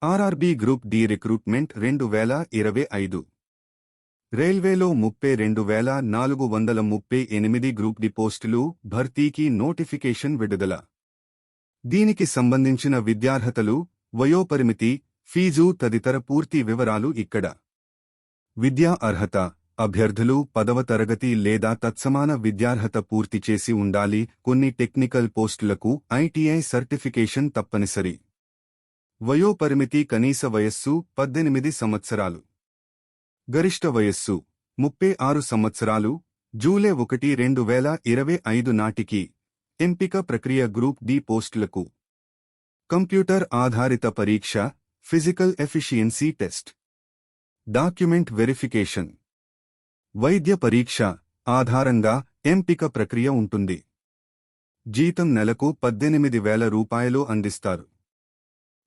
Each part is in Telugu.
RRB group D recruitment 2025. రైల్వేలో 32,438 గ్రూప్ డి పోస్టులు భర్తీకి నోటిఫికేషన్ విడుదల. దీనికి సంబంధించిన విద్యార్హతలు, వయోపరిమితి, ఫీజు తదితర పూర్తి వివరాలు ఇక్కడ. విద్యా అర్హత: అభ్యర్థులు 10వ తరగతి లేదా తత్సమాన విద్యార్హత పూర్తి చేసి ఉండాలి. కొన్ని టెక్నికల్ పోస్టులకు ఐటీఐ సర్టిఫికేషన్ తప్పనిసరి. వయోపరిమితి: కనీస వయస్సు 18 సంవత్సరాలు. గరిష్ట వయస్సు 36 సంవత్సరాలు. జూలై 1, 2025 నాటికి. ఎంపిక ప్రక్రియ: గ్రూప్ డి పోస్టులకు కంప్యూటర్ ఆధారిత పరీక్ష, physical efficiency test, document verification, వైద్య పరీక్ష ఆధారంగా ఎంపిక ప్రక్రియ ఉంటుంది. జీతం నెలకు 18,000 రూపాయలు అందిస్తారు.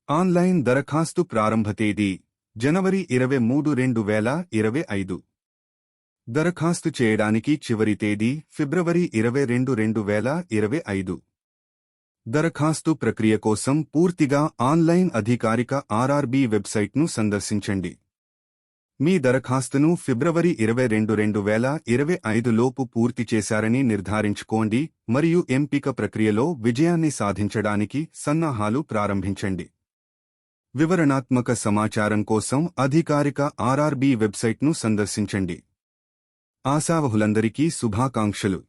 ఆన్లైన్ దరఖాస్తు ప్రారంభ తేదీ జనవరి 23, 2025. దరఖాస్తు చేయడానికి చివరి తేదీ ఫిబ్రవరి 22, 2025. దరఖాస్తు ప్రక్రియ కోసం పూర్తిగా ఆన్లైన్ అధికారిక ఆర్ఆర్బీ వెబ్సైట్ను సందర్శించండి. మీ దరఖాస్తును ఫిబ్రవరి 22, 2025 లోపు పూర్తి చేశారని నిర్ధారించుకోండి మరియు ఎంపిక ప్రక్రియలో విజయాన్ని సాధించడానికి సన్నాహాలు ప్రారంభించండి. వివరణాత్మక సమాచారం కోసం అధికారిక ఆర్ఆర్బీ వెబ్సైట్ను సందర్శించండి. ఆశావహులందరికీ శుభాకాంక్షలు.